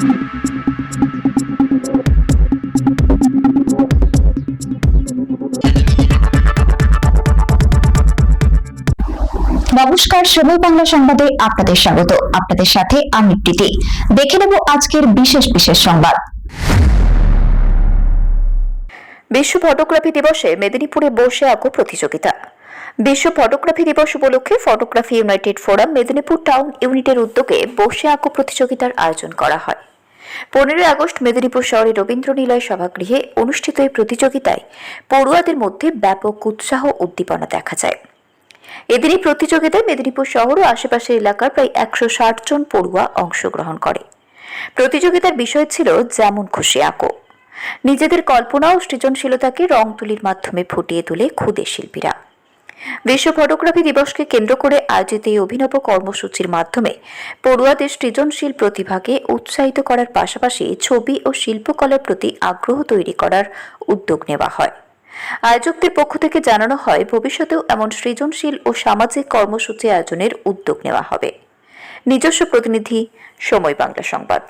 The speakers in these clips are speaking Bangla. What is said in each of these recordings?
নমস্কার, সময় বাংলা সংবাদে আপনাদের স্বাগত। আপনাদের সাথে আমি প্রীতি। দেখে নেব আজকের বিশেষ সংবাদ। বিশ্ব ফটোগ্রাফি দিবসে মেদিনীপুরে বসে আঁকো প্রতিযোগিতা। বিশ্ব ফটোগ্রাফি দিবস উপলক্ষে photography United forum Medinipur town ইউনিটের উদ্যোগে বসে আঁকো প্রতিযোগিতার আয়োজন করা হয়। 15 আগস্ট মেদিনীপুর শহরের রবীন্দ্র নিলয় সভাগৃহে অনুষ্ঠিত এই প্রতিযোগিতায় পড়ুয়াদের মধ্যে ব্যাপক উৎসাহ উদ্দীপনা দেখা যায়। এদিন এই প্রতিযোগিতায় মেদিনীপুর শহর ও আশেপাশের এলাকার প্রায় 160 জন পড়ুয়া অংশগ্রহণ করে। প্রতিযোগিতার বিষয় ছিল যেমন খুশি আঁকো। নিজেদের কল্পনা ও সৃজনশীলতাকে রং তুলির মাধ্যমে ফুটিয়ে তোলে ক্ষুদে শিল্পীরা। বিশ্ব ফটোগ্রাফি দিবসকে কেন্দ্র করে আয়োজিত এই অভিনব কর্মসূচির মাধ্যমে পড়ুয়াদের সৃজনশীল প্রতিভাকে উৎসাহিত করার পাশাপাশি ছবি ও শিল্পকলার প্রতি আগ্রহ তৈরি করার উদ্যোগ নেওয়া হয়। আয়োজকদের পক্ষ থেকে জানানো হয়, ভবিষ্যতেও এমন সৃজনশীল ও সামাজিক কর্মসূচি আয়োজনের উদ্যোগ নেওয়া হবে। নিজস্ব প্রতিনিধি, সময় বাংলা সংবাদ।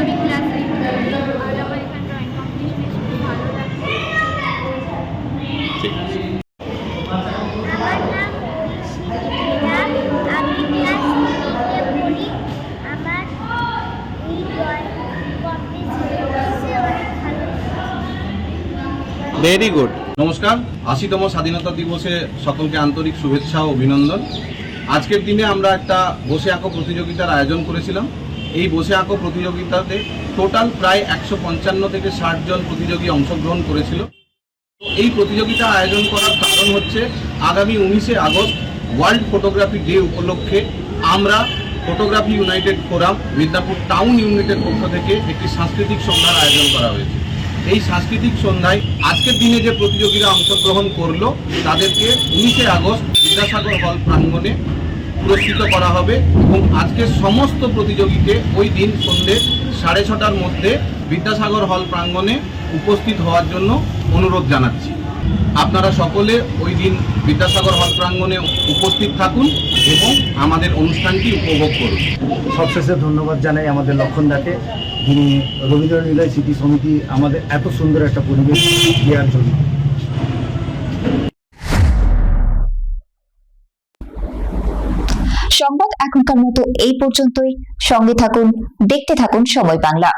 আমি ক্লাস 8 পড়ি আর আমার এখানে ড্রয়িং কম্পিটিশনে এসে খুব ভালো লাগছে। আমার নাম শিখিয়া, আমি ক্লাস 8 পড়ি। আমার এই ড্রয়িং কম্পিটিশনে অনেক ভালো লাগছে। Very good. নমস্কার, 80তম স্বাধীনতা দিবসে সকলকে আন্তরিক শুভেচ্ছা ও অভিনন্দন। আজকের দিনে আমরা একটা বসে আঁকো প্রতিযোগিতার আয়োজন করেছিলাম। এই বসে আঁকো প্রতিযোগিতাতে টোটাল প্রায় 155 থেকে 60 জন প্রতিযোগী অংশগ্রহণ করেছিল। এই প্রতিযোগিতা আয়োজন করার কারণ হচ্ছে আগামী 19শে আগস্ট ওয়ার্ল্ড ফটোগ্রাফি ডে উপলক্ষে আমরা photography United forum Medinipur town ইউনিটের পক্ষ থেকে একটি সাংস্কৃতিক সন্ধ্যার আয়োজন করা হয়েছে। এই সাংস্কৃতিক সন্ধ্যায় আজকের দিনে যে প্রতিযোগীরা অংশগ্রহণ করলো তাদেরকে 19শে আগস্ট বিদ্যাসাগর হল প্রাঙ্গণে পুরস্কৃত করা হবে এবং আজকের সমস্ত প্রতিযোগীকে ওই দিন সন্ধ্যে 6:30টার মধ্যে বিদ্যাসাগর হল প্রাঙ্গণে উপস্থিত হওয়ার জন্য অনুরোধ জানাচ্ছি। আপনারা সকলে ওই দিন বিদ্যাসাগর হল প্রাঙ্গণে উপস্থিত থাকুন এবং আমাদের অনুষ্ঠানটি উপভোগ করুন। সবশেষে ধন্যবাদ জানাই আমাদের লক্ষণদাকে, যিনি রবীন্দ্র নিলয় স্মৃতি সমিতি আমাদের এত সুন্দর একটা পরিবেশ দেওয়ার জন্য। সংবাদ এখনকার মতো এই পর্যন্তই। সঙ্গে থাকুন, দেখতে থাকুন সময় বাংলা।